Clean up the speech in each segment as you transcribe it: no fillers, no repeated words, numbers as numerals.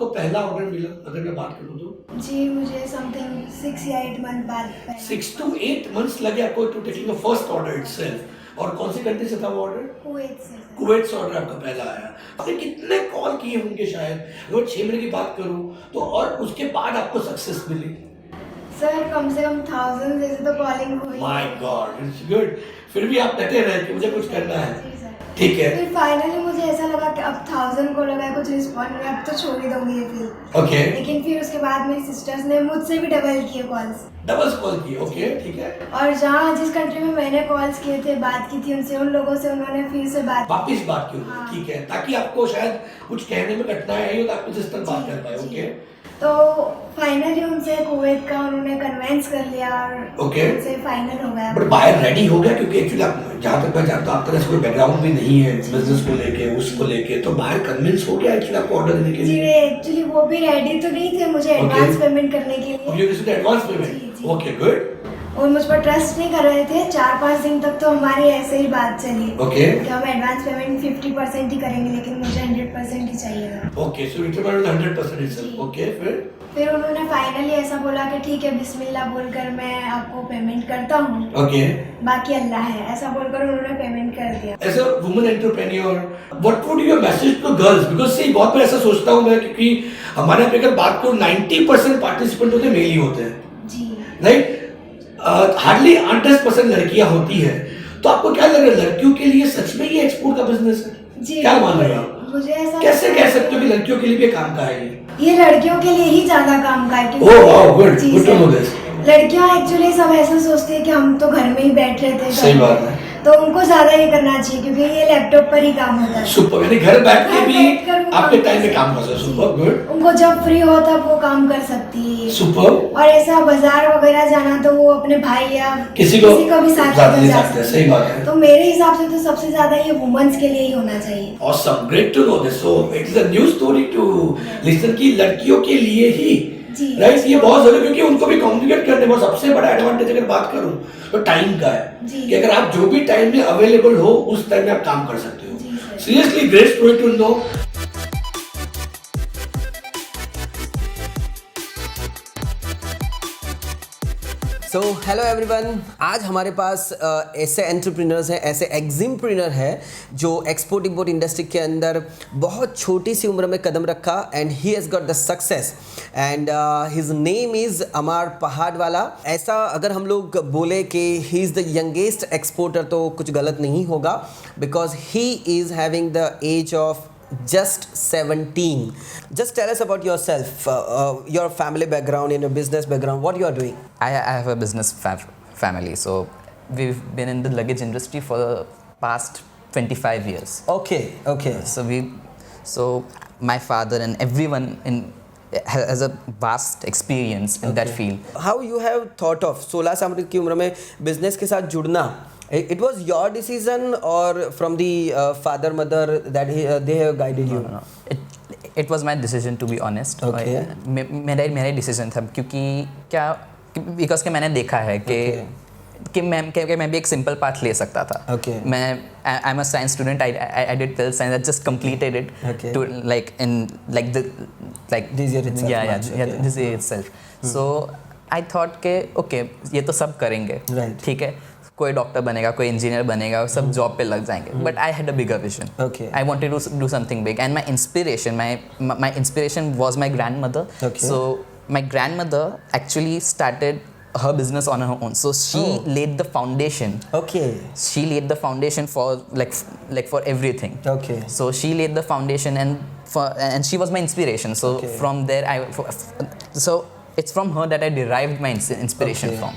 आपको पहला ऑर्डर मिला, अगर मैं बात करूँ तो? जी मुझे समथिंग 6 या 8 मंथ बाद 6 to 8 months लगे आपको to taking the first order itself. और कौन सी कंट्री से था वो ऑर्डर? कुवैत से। कुवैत से ऑर्डर आपका पहला आया। आपने कितने कॉल किए होंगे शायद, अगर 6 महीने की बात करूँ तो, और उसके बाद आपको सक्सेस मिली? सर कम से कम 1000 जैसे तो कॉलिंग हुई। My God, it's good. फिर भी आप डटे रहे कि मुझे कुछ करना है। जी सर। ठीक है। फिर फाइनली मुझे ऐसा लगा कि अब 1000 को लगा कुछ रिस्पॉन्ड नहीं, अब तो छोड़ ही दूंगी ये फील्ड। ओके। लेकिन फिर उसके बाद मेरी सिस्टर्स ने मुझसे भी डबल किए कॉल्स। डबल कॉल किए, ओके ठीक है। और जहाँ जिस कंट्री में मैंने कॉल्स किए थे, बात की थी उनसे, उन लोगों से उन्होंने फिर से वापिस बात की। हाँ। ठीक है, ताकि आपको शायद कुछ कहने में कठिनाई आई हो तो आपको सिस्टर बात कर पाए। ओके। तो फाइनली उनसे कुवैत का उन्होंने कन्वेंस कर लिया और उनसे फाइनल हो गया। बट बायर रेडी हो गया, क्योंकि एक्चुअली आप जहाँ तक मैं जानता हूँ आपका कोई बैकग्राउंड भी नहीं है बिजनेस को लेके, उसको लेके, तो बायर कन्विंस हो गया एक्चुअली आपको ऑर्डर देने के जी लिए? एक्चुअली वो भी रेडी तो नहीं थे मुझे एडवांस पेमेंट करने के लिए। Advance payment, okay good. और मुझ पर ट्रस्ट नहीं कर रहे थे। 4-5 दिन तक तो हमारी ऐसे ही बात चली ओके कि हम एडवांस पेमेंट 50% ही करेंगे, लेकिन मुझे 100% ही चाहिए था। Okay, so it was 100% itself. Okay, फिर उन्होंने फाइनली ऐसा बोला कि ठीक है बिस्मिल्लाह बोलकर मैं आपको पेमेंट करता हूँ, ओके, बाकी अल्लाह है, ऐसा बोलकर उन्होंने पेमेंट कर दिया। As a woman entrepreneur what would your message to girls? Because see बहुत बार ऐसा सोचता हूँ मैं, क्योंकि हमारे यहाँ पे अगर बात करूँ 90% पार्टिसिपेंट होते मेल ही होते हैं जी राइट, हार्डली 8-10% लड़कियां होती है। तो आपको क्या लग रहा है लड़कियों के लिए सच में ये एक्सपोर्ट का बिजनेस है? जी क्या मान रहे हो आप? मुझे ऐसा कैसे कह सकते हो कि लड़कियों के लिए भी काम का है ये लड़कियों के लिए ही ज्यादा काम का है। Oh wow, good ji good to know sir. This. लड़कियां एक्चुअली सब ऐसा सोचती है कि हम तो घर में ही बैठ रहे थे, सही बात है। तो उनको ज्यादा ये करना चाहिए क्योंकि ये लैपटॉप पर ही काम होता है। सुपर, यानी घर बैठ के भी वो आपके काम टाइम में कर काम कर सकते हो। Super good. उनको जब फ्री हो तब वो काम कर सकती है। सुपर। और ऐसा बाजार वगैरह जाना तो वो अपने भाई या किसी को भी साथ ले लेकर जा सकते हैं। सकती सही बात है। तो मेरे हिसाब से तो सबसे ज्यादा ये वुमेन्स के लिए ही होना चाहिए। Awesome, great to know this. So it is a new story to listen की लड़कियों के लिए ही राइट, ये बहुत जरूरी, क्योंकि उनको भी कम्युनिकेट करने में सबसे बड़ा एडवांटेज अगर बात करूं तो टाइम का है कि अगर आप जो भी टाइम में अवेलेबल हो उस टाइम में आप काम कर सकते हो। Seriously great story to know. So hello everyone, आज हमारे पास ऐसे एंटरप्रेन्योर्स हैं, ऐसे एग्जिमप्रेन्योर हैं जो एक्सपोर्ट इंपोर्ट इंडस्ट्री के अंदर बहुत छोटी सी उम्र में कदम रखा and he has got the success and his name is Amar Pahadwala. ऐसा अगर हम लोग बोले कि he is the youngest exporter तो कुछ गलत नहीं होगा, because he is having the age of just 17. Just tell us about yourself, your family background and your business background, what you are doing. I have a business family, so we've been in the luggage industry for the past 25 years. Okay. So my father and everyone has a vast experience in that field. How you have thought of 16 साल की उम्र में business के साथ जुड़ना? It was your decision or from the father mother that they have guided you? No. It was my decision, to be honest. Okay. मेरा decision था, क्योंकि क्या बिकॉज के मैंने देखा है कि मैं भी एक सिंपल पाथ ले सकता था. Okay. मैं I am a science student. I did 12th science. I just completed it. Okay. To This year itself. Yeah, this year itself. So I thought के okay ये तो सब करेंगे. Right. ठीक है, कोई डॉक्टर बनेगा, कोई इंजीनियर बनेगा, सब जॉब पे लग जाएंगे. But I had a bigger vision. Okay. I wanted to do something big, and my inspiration was my grandmother. Okay. So my grandmother actually started her business on her own. So she laid the foundation. Okay. She laid the foundation for like for everything. Okay. So she laid the foundation, and she was my inspiration. So Okay. from there so it's from her that I derived my inspiration Okay. from.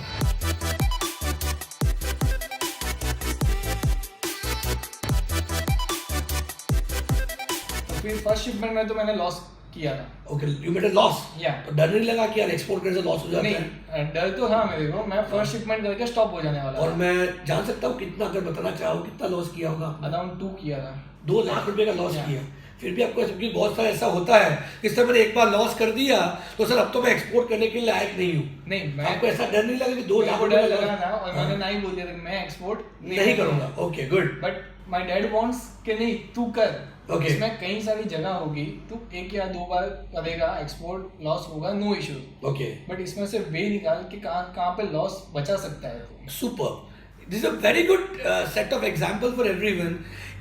फिर first shipment में तो मैंने loss किया था. Okay, you made a loss. Yeah. तो डर नहीं लगा कि यार एक्सपोर्ट करने से लॉस हो जाता है? नहीं, डर तो था मेरे को. मैं फर्स्ट शिपमेंट करके स्टॉप हो जाने वाला और था. मैं जान सकता हूँ कितना, अगर बताना चाहो कितना लॉस किया होगा? अराउंड 2 किया था. 2 लाख रुपए का लॉस Yeah. किया। फिर भी आपको, क्योंकि बहुत सारा ऐसा होता है कि सर मैंने एक बार लॉस कर दिया तो सर अब तो मैं एक्सपोर्ट करने के लायक नहीं हूँ। नहीं, मैं आपको ऐसा डर नहीं लगा कि 2 लाख को रुपए डर का लगा loss? था और मैंने ना ही बोल दिया था कि मैं एक्सपोर्ट नहीं करूँगा। Okay good. But my dad wants कि नहीं तू कर. Okay. इसमें कई सारी जगह होगी, तो 1 या 2 बार करेगा, एक्सपोर्ट लॉस होगा, नो इश्यू। ओके, बट इसमें से वे निकाल के कहाँ पे लॉस बचा सकता है तो। Super. This is a very good set of example for everyone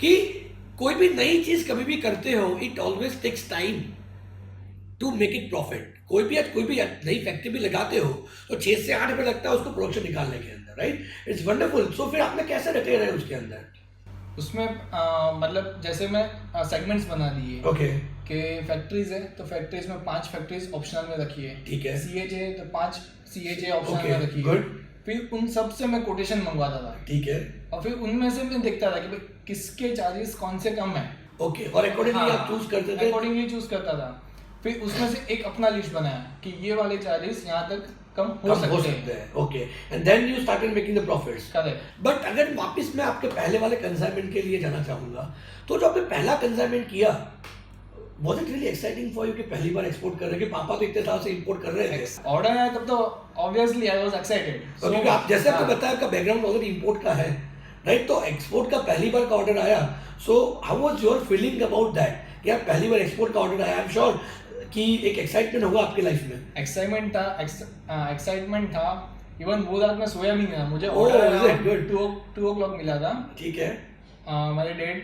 कि कोई भी नई चीज कभी भी करते हो, it always takes time to make it profit. कोई भी नई फैक्ट्री भी लगाते हो तो 6 से 8 रुपये लगता है उसको प्रोडक्शन निकालने के अंदर, राइट? It's wonderful. सो फिर आपने कैसे रखे रहे उसके अंदर? उसमें मतलब जैसे मैं सेगमेंट्स बना दिए। ओके, कि फैक्ट्रीज है तो फैक्ट्रीज में 5 फैक्ट्रीज ऑप्शनल में रखी है। ठीक है। CHA है तो 5 CHA ऑप्शनल Okay, में रखी है। good. फिर उन सब से मैं कोटेशन मंगवाता था, ठीक है। और फिर उनमें से मैं देखता था कि भाई किसके चार्जेस कौन से कम है। ओके, और अकॉर्डिंगली आप चूज करते थे? अकॉर्डिंगली चूज करता था। फिर उसमें से एक अपना लिस्ट बनाया कि ये वाले चार्जेस यहाँ तक कम हो सकते हैं। Okay, and then you started making the profits. Correct. But अगर वापस मैं आपके पहले वाले कंसाइनमेंट के लिए जाना चाहूंगा, तो जो आपने पहला कंसाइनमेंट किया, was it really exciting for you कि पहली बार एक्सपोर्ट कर रहे हैं? कि पापा तो इतने साल से इंपोर्ट कर रहे थे। ऑर्डर आया तब तो ऑब्वियसली आई वाज एक्साइटेड। क्योंकि आप जैसे आपको बताया आपका बैकग्राउंड ऑलरेडी इंपोर्ट का है, राइट? तो एक्सपोर्ट का पहली बार का ऑर्डर आया, so how was your feeling about that कि आप पहली बार एक्सपोर्ट का ऑर्डर आया? आई एम श्योर कि एक एक्साइटमेंट होगा आपकी लाइफ में। एक्साइटमेंट था। इवन वो रात में सोया भी नहीं था। मुझे Oh, order is it good? 2 o'clock मिला था। ठीक है, मेरे डैड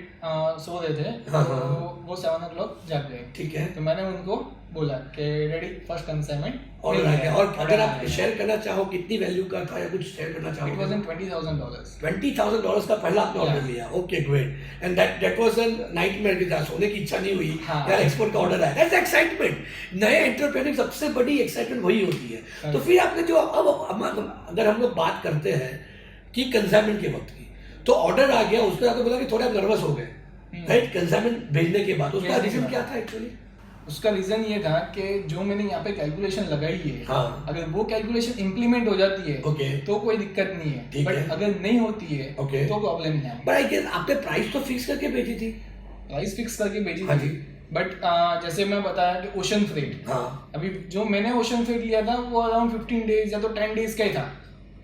सो रहे थे, हाँ, तो हाँ। वो 7 o'clock जाग गए। ठीक है। तो मैंने उनको बोला कि डैडी फर्स्ट कंसाइनमेंट ऑर्डर आ गया। और अगर आप शेयर करना चाहो कितनी वैल्यू का था या कुछ शेयर करना चाहो? It was in $20,000। $20,000 का पहला आपने ऑर्डर लिया। Okay, great. And that was a nightmare की तरह, सोने की इच्छा नहीं हुई हाँ। यार एक्सपोर्ट का ऑर्डर आया। That's excitement. नए एंटरप्रेन्योर की सबसे बड़ी एक्साइटमेंट वही होती है। तो फिर आपने जो अब अगर हम लोग बात करते हैं कि कंसाइनमेंट के वक्त की, तो ऑर्डर आ गया, उसके बाद बोला कि थोड़े आप नर्वस हो गए, राइट? कंसाइनमेंट भेजने के बाद उसका रीजन क्या था एक्चुअली? उसका रीजन ये था कि जो मैंने यहाँ पे कैलकुलेशन लगाई है, हाँ। अगर वो कैलकुलेशन इम्प्लीमेंट हो जाती है Okay. तो कोई दिक्कत नहीं है। ठीक है। बट अगर नहीं होती है Okay. तो प्रॉब्लम नहीं है। बट आई गेस आपने प्राइस तो फिक्स करके भेजी थी? प्राइस फिक्स करके भेजी हाँ थी। जी। बट जैसे मैं बताया कि ओशन फ्रेट, हाँ। अभी जो मैंने ओशन फ्रेट लिया था वो अराउंड 15 डेज या तो 10 डेज का ही था।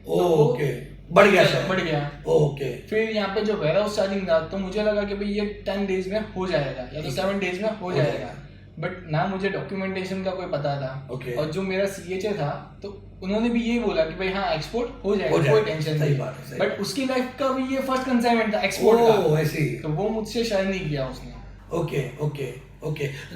ओके, बढ़ गया शायद। बढ़ गया। ओके, फिर यहाँ पे जो वेयर हाउस चार्जिंग था, तो मुझे लगा कि भाई ये 10 डेज में हो जाएगा या तो 7 डेज में हो जाएगा। बट ना मुझे डॉक्यूमेंटेशन का कोई पता था। Okay. और जो मेरा CHA था, तो उन्होंने भी ये बोला कि भाई हाँ एक्सपोर्ट हो जाएगा, कोई टेंशन सही नहीं। बात है, सही बट उसकी लाइफ का भी ये फर्स्ट कंसाइनमेंट था एक्सपोर्ट ओह, का, I see. तो वो मुझसे शेयर नहीं किया उसने। Okay.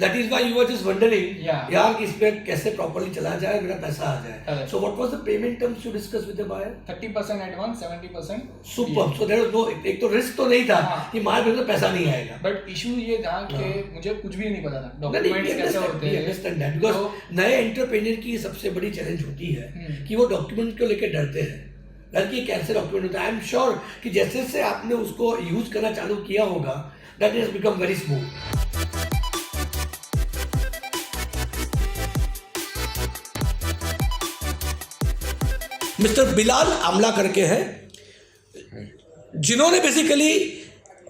That is why you were just wondering Yeah. यार कि इस पे कैसे प्रॉपर्ली चला जाए, मेरा पैसा आ जाए। Correct. So what was the payment terms you discuss with the buyer? 30% advance, 70% super. So there was no, एक तो रिस्क तो नहीं था हाँ। कि माल भेजो तो पैसा नहीं आएगा। बट इशू ये था कि हाँ। मुझे कुछ भी नहीं पता था नहीं, डॉक्यूमेंट्स कैसे होते हैं। अंडरस्टैंड दैट, बिकॉज़ तो नए एंटरप्रेन्योर की सबसे बड़ी चैलेंज होती है कि वो डॉक्यूमेंट को लेकर डरते हैं, बल्कि कैसे डॉक्यूमेंट होता है। आई एम श्योर कि जैसे जैसे आपने उसको यूज करना चालू किया होगा, that is become very smooth. Mister Bilal Amla करके हैं, जिन्होंने बेसिकली,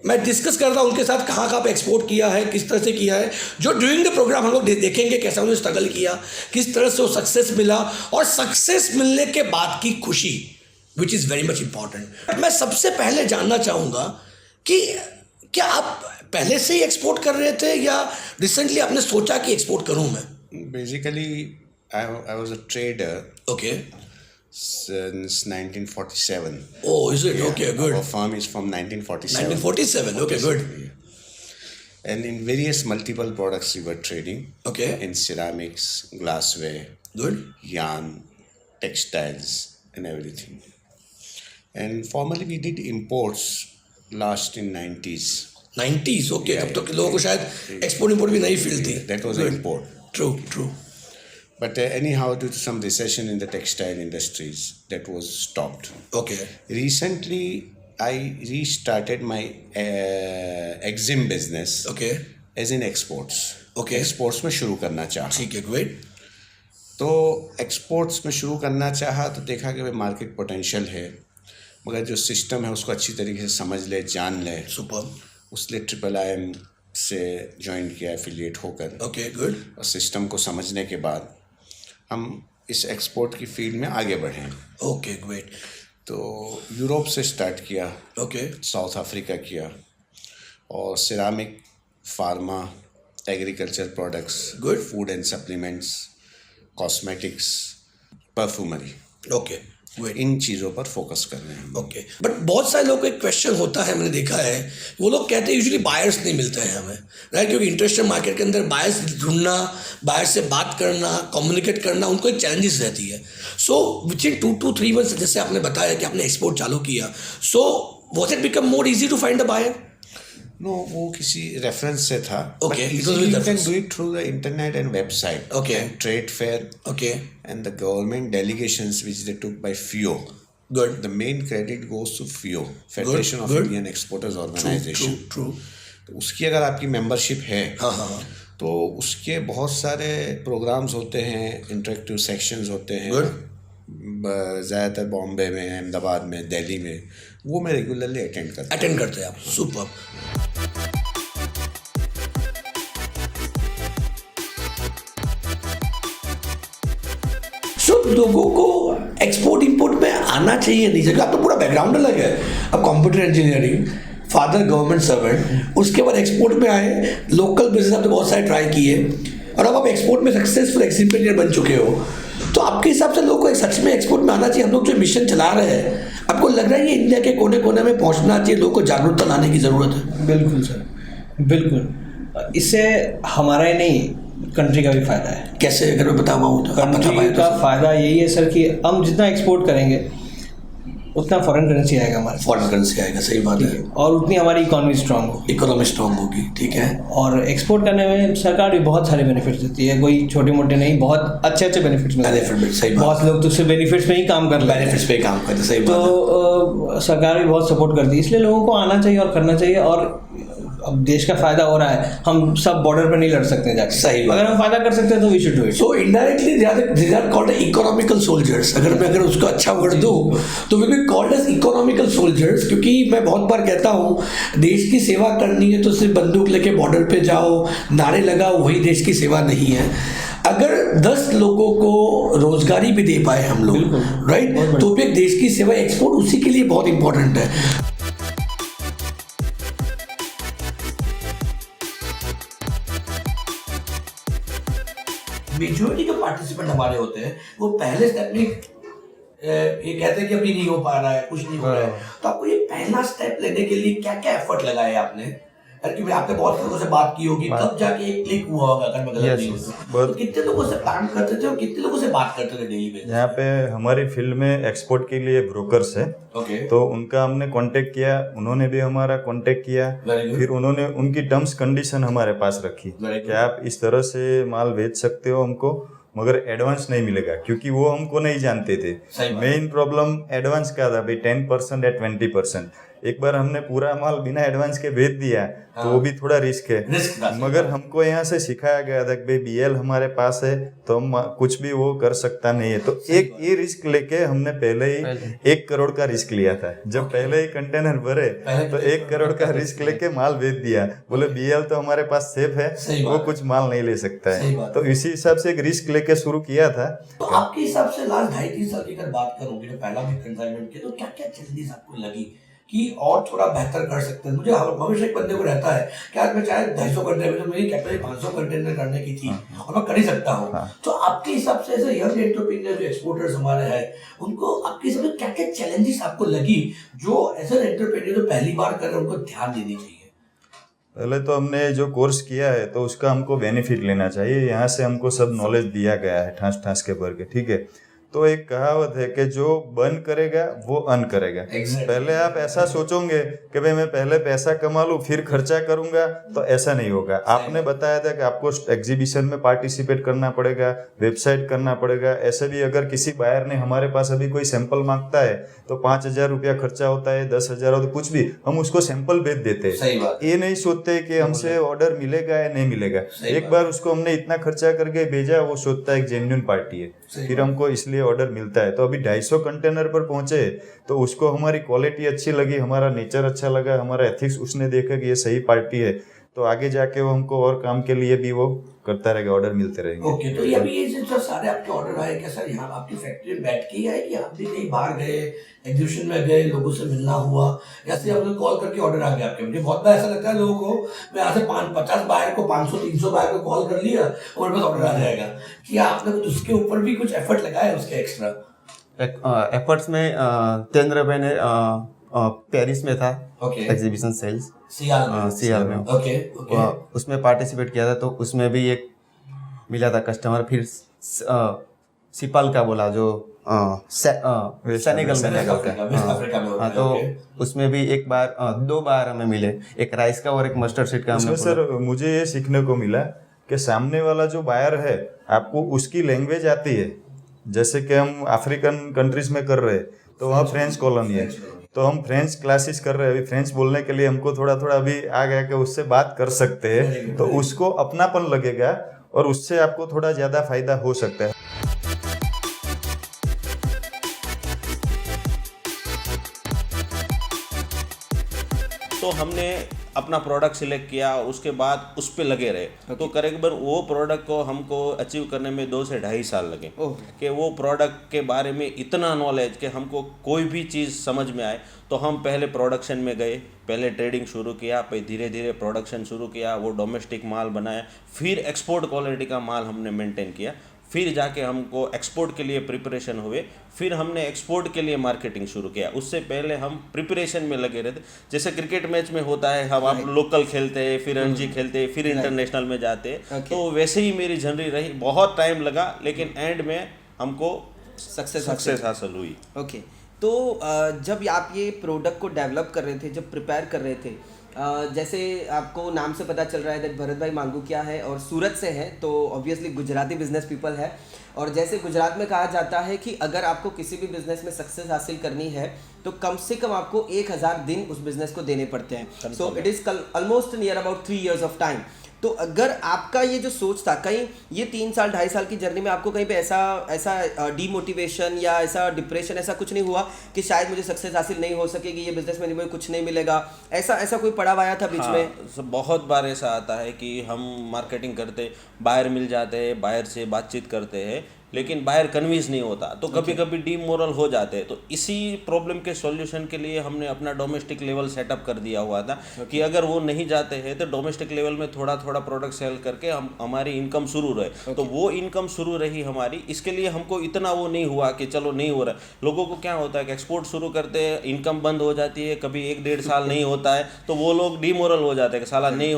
मैं डिस्कस कर रहा हूँ उनके साथ कहाँ पे एक्सपोर्ट किया है, किस तरह से किया है। जो ड्यूरिंग द प्रोग्राम हम लोग देखेंगे कैसा उन्होंने स्ट्रगल किया, किस तरह से वो सक्सेस मिला, और सक्सेस मिलने के बाद की खुशी, which is very much important. मैं सबसे पहले जानना चाहूँगा कि क्या आप पहले से ही एक्सपोर्ट कर रहे थे या रिसेंटली आपने सोचा कि एक्सपोर्ट करूँ मैं? Basically, I was a trader okay. since 1947. Oh, is it? Okay, good. Our firm is from 1947. 1947, okay, good. And in various multiple products we were trading. Okay. In ceramics, glassware, Good. yarn, textiles, and everything. And formerly we did imports last in 90s. 90s, okay. तब तो लोगों को शायद export import भी नई field थी। That was Good. import. True. But anyhow, due to some recession in the textile industries, that was stopped. Okay. Recently, I restarted my EXIM business Okay. as in exports. Okay. Exports में शुरू करना चाहा। ठीक है, great. तो exports में शुरू करना चाहा तो देखा कि भाई मार्केट पोटेंशियल है, मगर जो सिस्टम है उसको अच्छी तरीके से समझ ले, जान ले। Super. उसलिए IIIM से ज्वाइन किया एफिलिएट होकर। Okay, good. और सिस्टम को समझने के बाद हम इस एक्सपोर्ट की फील्ड में आगे बढ़े। Okay, great. तो यूरोप से स्टार्ट किया, Okay. साउथ अफ्रीका किया, और ceramic pharma, agriculture products, Good. Food and supplements, cosmetics, perfumery, okay wait इन चीज़ों पर फोकस कर रहे हैं हम। ओके बट बहुत सारे लोगों को एक क्वेश्चन होता है, मैंने देखा है, वो लोग कहते हैं यूजुअली बायर्स नहीं मिलते हैं हमें, राइट? क्योंकि इंटरनेशनल मार्केट के अंदर बायर्स ढूंढना, बायर से बात करना, कम्युनिकेट करना, उनको एक चैलेंजेस रहती है। सो विच इन 2 to 3 months, जैसे आपने बताया कि आपने एक्सपोर्ट चालू किया, so was it become more easy to find a buyer? No, वो किसी रेफरेंस से था। Okay, it was you with can reference. Do it through the internet and website, Okay. And trade fair okay and the government delegations which they took by FIO. Good The main credit goes to FIO, Federation of good. Indian Exporters Organization. True तो उसकी अगर आपकी membership है, हाँ तो उसके बहुत सारे प्रोग्राम्स होते हैं, इंटरेक्टिव सेक्शंस होते हैं। Good. ज़्यादातर बॉम्बे में, अहमदाबाद में, दिल्ली में, वो मैं रेगुलरली अटेंड करता हूँ। अटेंड करते हैं आप, सुपर। सो लोगों को एक्सपोर्ट इंपोर्ट में आना चाहिए नहीं चाहिए? आपका पूरा बैकग्राउंड अलग है, अब computer engineering, father government servant, उसके बाद एक्सपोर्ट में आए, लोकल बिजनेस आपने बहुत सारे ट्राई किए, और अब आप एक्सपोर्ट में सक्सेसफुल एक्सपोर्टर बन चुके हो। तो आपके हिसाब से लोगों को सच में एक्सपोर्ट में आना चाहिए? हम लोग जो मिशन चला रहे हैं, आपको लग रहा है ये इंडिया के कोने कोने में पहुंचना चाहिए, लोगों को जागरूकता लाने की ज़रूरत है? बिल्कुल सर, बिल्कुल। इससे हमारा ही नहीं, कंट्री का भी फ़ायदा है। कैसे, अगर मैं बता पाऊँ तो आप बता कंट्री पाए का तो? फ़ायदा यही है सर कि हम जितना एक्सपोर्ट करेंगे उतना फॉरेन करेंसी आएगा हमारे, फॉरेन करेंसी आएगा, सही बात है। और उतनी हमारी इकोनॉमी स्ट्रांग होगी। इकोनॉमी स्ट्रांग होगी, ठीक है। और एक्सपोर्ट करने में सरकार भी बहुत सारे बेनिफिट्स देती है, कोई छोटे मोटे नहीं, बहुत अच्छे अच्छे बेनिफिट्स मिलते हैं। बेनिफिट, सही बात। बहुत लोग तो सिर्फ बेनिफिट्स में ही काम कर रहे हैं, बेनिफिट्स पे काम करते, सही बात है। तो सरकार भी बहुत सपोर्ट करती है, इसलिए लोगों को आना चाहिए और करना चाहिए। और अब देश का फायदा हो रहा है, हम सब बॉर्डर पर नहीं लड़ सकते जाके। सही बात। अगर हम फायदा कर सकते हैं तो we should do it. So indirectly they are called economical soldiers. अगर उसको अच्छा वर्ड दूं तो will be called as economical soldiers, क्योंकि मैं बहुत बार कहता हूं देश की सेवा करनी है तो सिर्फ बंदूक लेके बॉर्डर पे जाओ, नारे लगाओ, वही देश की सेवा नहीं है। अगर 10 लोगों को रोजगारी भी दे पाए हम लोग, राइट, तो भी एक देश की सेवा, एक्सपोर्ट उसी के लिए बहुत इंपॉर्टेंट है। मेजॉरिटी के पार्टिसिपेंट हमारे होते हैं, वो पहले स्टेप में ये कहते हैं कि अभी नहीं हो पा रहा है, कुछ नहीं हो रहा है। तो आपको ये पहला स्टेप लेने के लिए क्या क्या एफर्ट लगाए आपने? क्योंकि आपने बहुत लोगों से बात की होगी, तब जाके एक क्लिक हुआ होगा, अगर मैं गलत नहीं हूँ। तो कितने लोगों से प्लान करते थे और कितने लोगों से बात करते थे डेली बेसिस? यहाँ पे हमारी फील्ड में एक्सपोर्ट के लिए ब्रोकर्स है, ओके, तो उनका हमने कांटेक्ट किया, उन्होंने भी हमारा कांटेक्ट किया। Very good. फिर उन्होंने उनकी टर्म्स कंडीशन हमारे पास रखी Very कि आप इस तरह से माल बेच सकते हो हमको, मगर एडवांस नहीं मिलेगा, क्योंकि वो हमको नहीं जानते थे। सही बात। मेन प्रॉब्लम एडवांस का था भाई, 10% या 20%। एक बार हमने पूरा माल बिना एडवांस के बेच दिया तो वो भी थोड़ा रिस्क है। रिस्क था, मगर हमको यहाँ से सिखाया गया था कि भाई BL हमारे पास है तो हम कुछ भी वो कर सकता नहीं है। तो एक ये रिस्क लेके हमने पहले ही 1 करोड़ का रिस्क लिया था। जब पहले ही कंटेनर भरे तो 1 करोड़ का रिस्क लेके माल बेच दिया। बोले BL तो हमारे पास सेफ है, वो कुछ माल नहीं ले सकता है। तो इसी हिसाब से एक रिस्क लेके शुरू किया था। तो आपके हिसाब से लास्ट 2.5-3 साल की अगर बात करूंगी, तो पहला भी कंसाइनमेंट के, तो क्या क्या चेंजेस आपको लगी कि और थोड़ा बेहतर कर सकते हैं? मुझे हमेशा एक बंदे को रहता है कि आज मैं चाहे 250 कंटेनर में, मेरी कैपेसिटी 500 कंटेनर करने की थी और मैं कर ही सकता हूँ। तो आपके हिसाब से ऐसे यंग एंटरप्रेन्योर जो एक्सपोर्टर्स हमारे हैं, उनको आपके हिसाब से क्या क्या चैलेंजेस आपको लगी जो एज एन एंटरप्रेन्योर जो पहली बार कर रहे हैं उनको ध्यान देनी चाहिए? पहले तो हमने जो कोर्स किया है तो उसका हमको बेनिफिट लेना चाहिए। यहाँ से हमको सब नॉलेज दिया गया है ठास ठास के भर के, ठीक है। तो एक कहावत है कि जो बर्न करेगा वो अर्न करेगा। पहले आप ऐसा सोचोगे कि भाई मैं पहले पैसा कमा लूँ फिर खर्चा करूंगा, तो ऐसा नहीं होगा। आपने बताया था कि आपको एग्जीबिशन में पार्टिसिपेट करना पड़ेगा, वेबसाइट करना पड़ेगा। ऐसे भी अगर किसी बायर ने हमारे पास अभी कोई सैंपल मांगता है तो 5,000 रुपया खर्चा होता है, 10,000 होता है, कुछ भी, हम उसको सैंपल भेज देते हैं। ये नहीं सोचते कि हमसे ऑर्डर मिलेगा या नहीं मिलेगा। एक बार उसको हमने इतना खर्चा करके भेजा, वो सोचता है एक जेन्युइन पार्टी है, फिर हमको इसलिए ऑर्डर मिलता है। तो अभी 250 कंटेनर पर पहुंचे तो उसको हमारी क्वालिटी अच्छी लगी, हमारा नेचर अच्छा लगा, हमारा एथिक्स उसने देखा कि ये सही पार्टी है, तो आगे जाके वो हमको और काम के लिए भी वो करता रहेगा, ऑर्डर मिलते रहेंगे। ओके, तो ये अभी ये जो सारे आपके ऑर्डर आए क्या सर यहाँ आपकी फैक्ट्री में बैठ के ही आए कि आप भी कहीं बाहर गए, एग्जीबिशन में गए, लोगों से मिलना हुआ, या सिर्फ आपने कॉल करके ऑर्डर आ गया आपके? मुझे बहुत बार ऐसा लगता है लोगों को, मैं यहाँ से 50 बायर को 500-300 बायर को कॉल कर लिया और मेरे पास ऑर्डर आ जाएगा। कि आपने कुछ उसके ऊपर भी कुछ एफर्ट लगाया उसके एक्स्ट्रा? एफर्ट्स में तेंद्र भाई ने पेरिस में था एग्जीबिशन सेल्स सियाल में ओके उसमें पार्टिसिपेट किया था, तो उसमें भी एक मिला था कस्टमर। फिर सिपाल का बोला जो सेनेगल में हाँ, तो उसमें भी एक बार 2 बार हमें मिले, एक राइस का और एक मस्टर्ड सीड का। उसमें सर मुझे ये सीखने को मिला कि सामने वाला जो बायर है आपको उसकी लैंग्वेज आती है। जैसे कि हम अफ्रीकन कंट्रीज में कर रहे हैं तो वहाँ फ्रेंच कॉलोनी है, तो हम फ्रेंच क्लासेस कर रहे हैं, अभी फ्रेंच बोलने के लिए हमको थोड़ा थोड़ा अभी आ गया कि उससे बात कर सकते हैं, तो उसको अपनापन लगेगा और उससे आपको थोड़ा ज़्यादा फायदा हो सकता है। तो हमने अपना प्रोडक्ट सिलेक्ट किया, उसके बाद उस पर लगे रहे। तो करीबन वो प्रोडक्ट को हमको अचीव करने में 2 से 2.5 साल लगे कि वो प्रोडक्ट के बारे में इतना नॉलेज कि हमको कोई भी चीज़ समझ में आए। तो हम पहले प्रोडक्शन में गए, पहले ट्रेडिंग शुरू किया, फिर धीरे धीरे प्रोडक्शन शुरू किया, वो डोमेस्टिक माल बनाया, फिर एक्सपोर्ट क्वालिटी का माल हमने मेंटेन किया, फिर जाके हमको एक्सपोर्ट के लिए प्रिपरेशन हुए, फिर हमने एक्सपोर्ट के लिए मार्केटिंग शुरू किया। उससे पहले हम प्रिपरेशन में लगे रहते। जैसे क्रिकेट मैच में होता है, हम आप लोकल खेलते हैं, फिर रणजी खेलते हैं, फिर इंटरनेशनल में जाते हैं। तो वैसे ही मेरी जर्नी रही, बहुत टाइम लगा, लेकिन एंड में हमको सक्सेस हासिल हुई। ओके, तो जब आप ये प्रोडक्ट को डेवलप कर रहे थे, जब प्रिपेयर कर रहे थे, जैसे आपको नाम से पता चल रहा है भरत भाई मांगुकिया है और सूरत से है, तो ऑब्वियसली गुजराती बिजनेस पीपल है। और जैसे गुजरात में कहा जाता है कि अगर आपको किसी भी बिजनेस में सक्सेस हासिल करनी है तो कम से कम आपको 1000 दिन उस बिजनेस को देने पड़ते हैं। So it is almost near about 3 years of time. तो अगर आपका ये जो सोच था, कहीं ये 3 साल 2.5 साल की जर्नी में आपको कहीं पे ऐसा डीमोटिवेशन या ऐसा डिप्रेशन ऐसा कुछ नहीं हुआ कि शायद मुझे सक्सेस हासिल नहीं हो सकेगी, ये बिजनेस में मुझे कुछ नहीं मिलेगा, ऐसा कोई पड़ाव आया था बीच में? बहुत बार ऐसा आता है कि हम मार्केटिंग करते, बायर मिल जाते हैं, बायर से बातचीत करते हैं, लेकिन बायर कन्विंस नहीं होता, तो कभी कभी डीमोरल हो जाते हैं। तो इसी प्रॉब्लम के सॉल्यूशन के लिए हमने अपना डोमेस्टिक लेवल सेटअप कर दिया हुआ था कि अगर वो नहीं जाते हैं तो डोमेस्टिक लेवल में थोड़ा थोड़ा प्रोडक्ट सेल करके हम हमारी इनकम शुरू रहे। तो वो इनकम शुरू रही हमारी। इसके लिए हमको इतना वो नहीं हुआ कि चलो नहीं हो रहा है। लोगों को क्या होता है कि एक्सपोर्ट शुरू करते हैं, इनकम बंद हो जाती है, कभी 1-1.5 साल नहीं होता है, तो वो लोग डीमोरल हो जाते हैं कि साला नहीं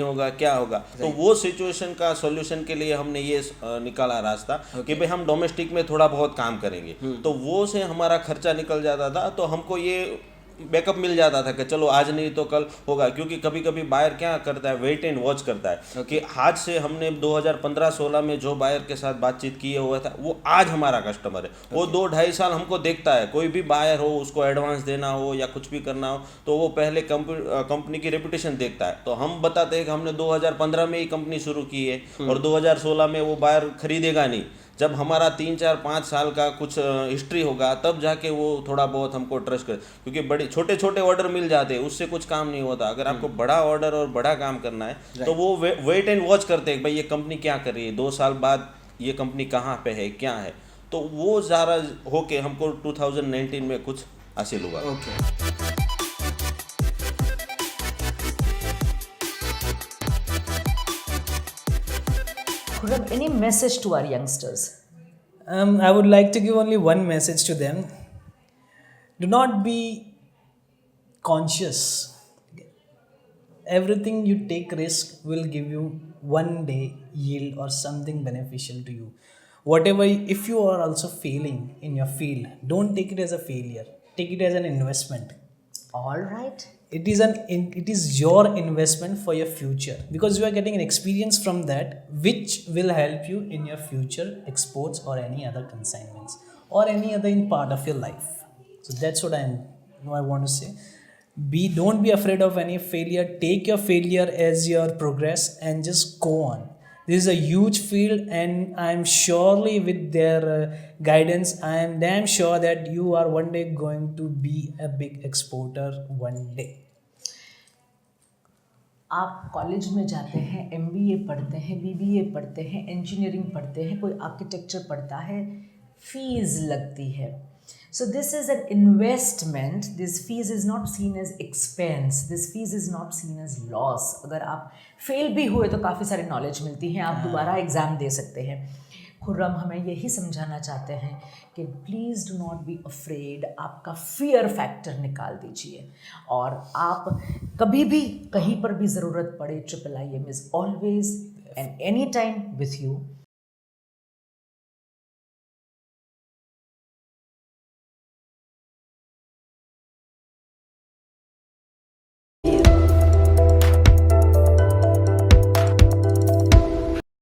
होगा क्या होगा। तो वो सिचुएशन का सॉल्यूशन के लिए हमने ये निकाला रास्ता कि भाई हम डोमेस्टिक में थोड़ा बहुत काम करेंगे। तो वो से हमारा खर्चा निकल जाता था, तो हमको ये बैकअप मिल जाता था कि चलो आज नहीं तो कल होगा। क्योंकि कभी कभी बायर क्या करता है, वेट एंड वॉच करता है कि आज से हमने 2015-16 में जो बायर के साथ बातचीत किए हुआ था वो आज हमारा कस्टमर है। वो 2-2.5 साल हमको देखता है। कोई भी बायर हो, उसको एडवांस देना हो या कुछ भी करना हो, तो वो पहले कंपनी की रेपुटेशन देखता है। तो हम बताते हैं कि हमने 2015 में ही कंपनी शुरू की है और 2016 में वो बायर खरीदेगा नहीं। जब हमारा 3-4-5 साल का कुछ हिस्ट्री होगा तब जाके वो थोड़ा बहुत हमको ट्रस्ट कर, क्योंकि बड़े छोटे छोटे ऑर्डर मिल जाते हैं, उससे कुछ काम नहीं होता। अगर आपको बड़ा ऑर्डर और बड़ा काम करना है तो वो वेट एंड वॉच करते हैं भाई ये कंपनी क्या कर रही है, 2 साल बाद ये कंपनी कहाँ पे है, क्या है। तो वो ज़्यादा होके हमको 2019 में कुछ हासिल हुआ। Khurram, any message to our youngsters? I would like to give only one message to them. Do not be conscious. Everything you take risk will give you one day yield or something beneficial to you. Whatever, if you are also failing in your field, don't take it as a failure. Take it as an investment. All right. It is your investment for your future, because you are getting an experience from that which will help you in your future exports or any other consignments or any other in part of your life. So that's what I want to say. Don't be afraid of any failure. Take your failure as your progress and just go on. This is a huge field, and I'm surely with their guidance, I am damn sure that you are one day going to be a big exporter one day. आप college में जाते हैं, MBA पढ़ते हैं, BBA पढ़ते हैं, engineering पढ़ते हैं, कोई आर्किटेक्चर पढ़ता है, फीस लगती है. So this is an investment. This fees is not seen as expense. This fees is not seen as loss. अगर आप फेल भी हुए तो काफ़ी सारी नॉलेज मिलती है, आप दोबारा एग्ज़ाम दे सकते हैं. खुर्रम हमें यही समझाना चाहते हैं कि please do not be afraid. आपका फियर फैक्टर निकाल दीजिए और आप कभी भी कहीं पर भी ज़रूरत पड़े, IIIM is always and any time with you.